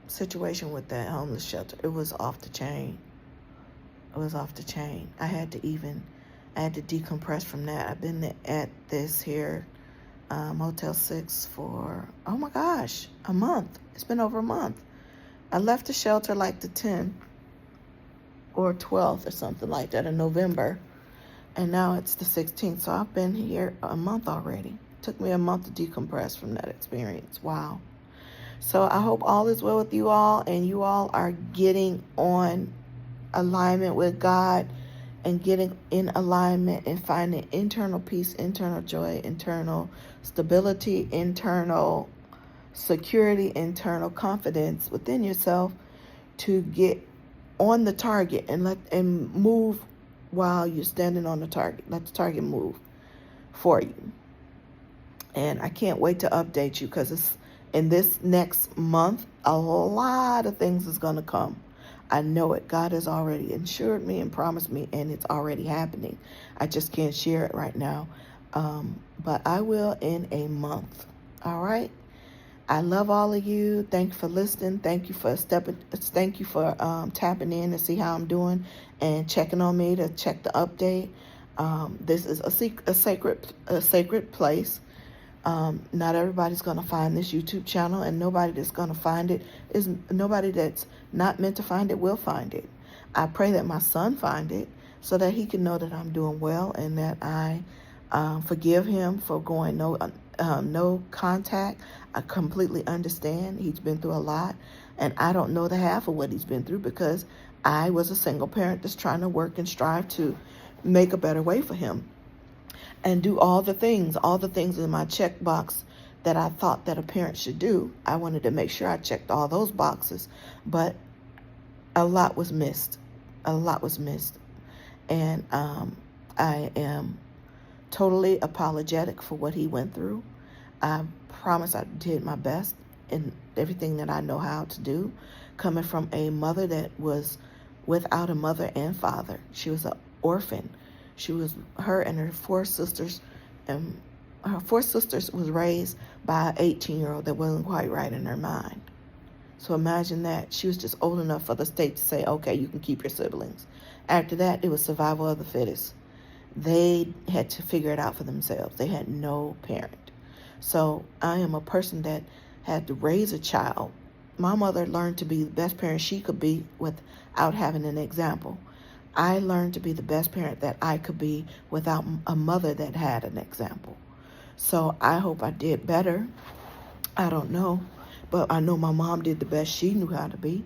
situation with that homeless shelter. It was off the chain. It was off the chain. I had to decompress from that. I've been at this here Motel 6 for, oh my gosh, a month. It's been over a month. I left the shelter like the 10th or 12th or something like that in November. And now it's the 16th. So I've been here a month already. It took me a month to decompress from that experience. Wow. So I hope all is well with you all, and you all are getting on alignment with God and getting in alignment and finding internal peace, internal joy, internal stability, internal security, internal confidence within yourself to get on the target and move while you're standing on the target. Let the target move for you. And I can't wait to update you because it's in this next month, a lot of things is going to come. I know it. God has already assured me and promised me, and it's already happening. I just can't share it right now. But I will in a month. All right? I love all of you. Thank you for listening. Thank you for tapping in to see how I'm doing and checking on me to check the update. This is a sacred place. Not everybody's going to find this YouTube channel, and nobody that's going to find it is nobody that's not meant to find it will find it. I pray that my son find it so that he can know that I'm doing well and that I forgive him for going no contact. I completely understand. He's been through a lot, and I don't know the half of what he's been through because I was a single parent that's trying to work and strive to make a better way for him. And do all the things in my checkbox that I thought that a parent should do. I wanted to make sure I checked all those boxes, but a lot was missed. And I am totally apologetic for what he went through. I promise I did my best in everything that I know how to do, coming from a mother that was without a mother and father. She was an orphan. Her and her four sisters, and her four sisters was raised by an 18-year-old that wasn't quite right in her mind. So imagine that. She was just old enough for the state to say, okay, you can keep your siblings. After that, it was survival of the fittest. They had to figure it out for themselves. They had no parent. So I am a person that had to raise a child. My mother learned to be the best parent she could be without having an example. I learned to be the best parent that I could be without a mother that had an example. So I hope I did better. I don't know. But I know my mom did the best she knew how to be.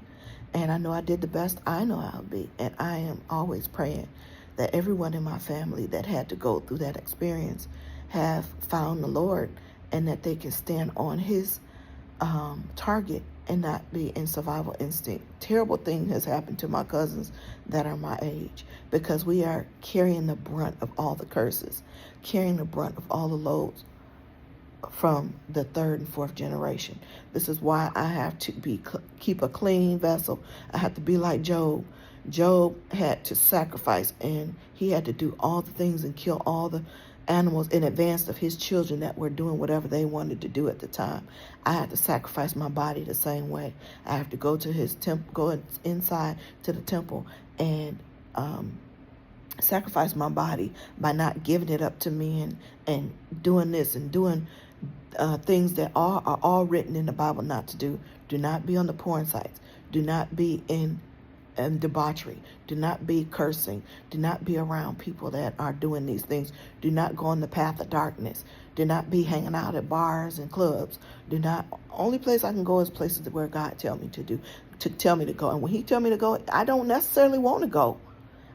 And I know I did the best I know how to be. And I am always praying that everyone in my family that had to go through that experience have found the Lord, and that they can stand on his target and not be in survival instinct. Terrible thing has happened to my cousins that are my age, because we are carrying the brunt of all the curses, carrying the brunt of all the loads from the third and fourth generation. This is why I have to keep a clean vessel. I have to be like Job. Job had to sacrifice, and he had to do all the things and kill all the animals in advance of his children that were doing whatever they wanted to do at the time. I had to sacrifice my body the same way. I have to go to his temple, go inside to the temple, and sacrifice my body by not giving it up to men and doing this and doing things that are all written in the Bible not to do. Do not be on the porn sites. Do not be in debauchery. Do not be cursing. Do not be around people that are doing these things. Do not go on the path of darkness. Do not be hanging out at bars and clubs. Only place I can go is places where God tell me to go. And when he tell me to go, I don't necessarily want to go.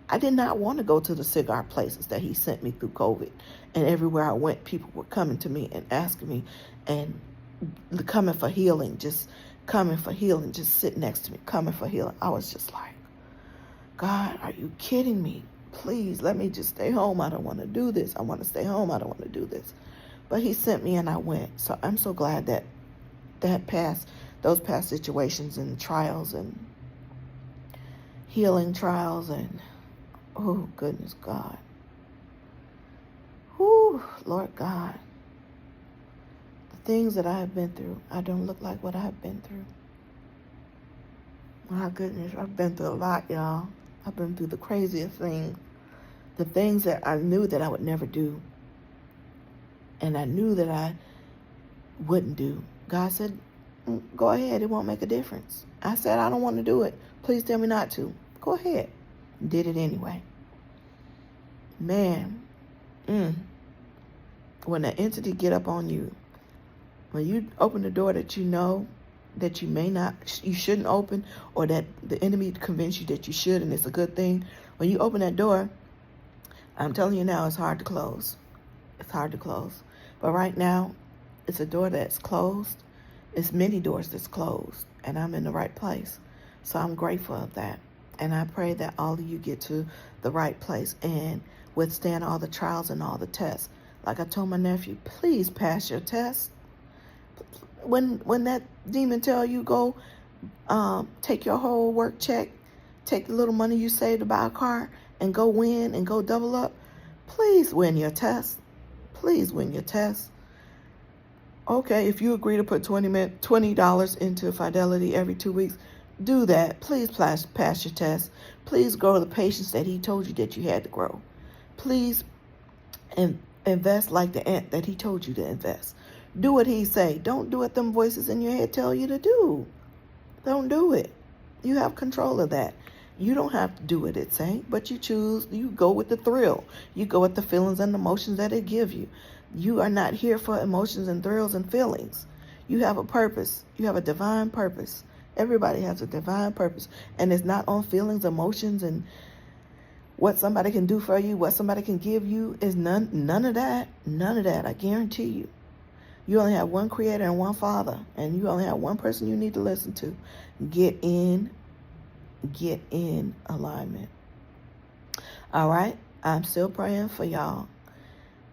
I did not want to go to the cigar places that he sent me through COVID. And everywhere I went, people were coming to me and asking me and coming for healing, just sit next to me, coming for healing. I was just like, God, are you kidding me? Please let me just stay home. I don't want to do this. I want to stay home. I don't want to do this. But he sent me and I went. So I'm so glad that those past situations and trials and healing trials and, oh, goodness, God. Whew, Lord God. The things that I have been through, I don't look like what I have been through. My goodness, I've been through a lot, y'all. I've been through the craziest things. The things that I knew that I would never do. And I knew that I wouldn't do. God said, go ahead, it won't make a difference. I said, I don't want to do it. Please tell me not to. Go ahead. Did it anyway. Man, when an entity get up on you, when you open the door that you know that you shouldn't open, or that the enemy convinced you that you should, and it's a good thing, when you open that door, I'm telling you now, it's hard to close. It's hard to close. But right now, it's a door that's closed. It's many doors that's closed, and I'm in the right place. So I'm grateful of that. And I pray that all of you get to the right place and withstand all the trials and all the tests. Like I told my nephew, please pass your test. When that demon tell you go take your whole work check, take the little money you saved to buy a car, and go win and go double up, please win your test. Please win your test. Okay, if you agree to put $20 into Fidelity every 2 weeks, do that. Please pass your test. Please grow the patience that he told you that you had to grow. Please invest like the ant that he told you to invest. Do what he say. Don't do what them voices in your head tell you to do. Don't do it. You have control of that. You don't have to do what it say, but you choose. You go with the thrill. You go with the feelings and emotions that it give you. You are not here for emotions and thrills and feelings. You have a purpose. You have a divine purpose. Everybody has a divine purpose. And it's not on feelings, emotions, and what somebody can do for you, what somebody can give you. Is none of that. None of that. I guarantee you. You only have one creator and one father. And you only have one person you need to listen to. Get in alignment. All right? I'm still praying for y'all.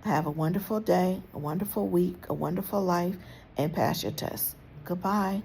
Have a wonderful day, a wonderful week, a wonderful life. and pass your test. Goodbye.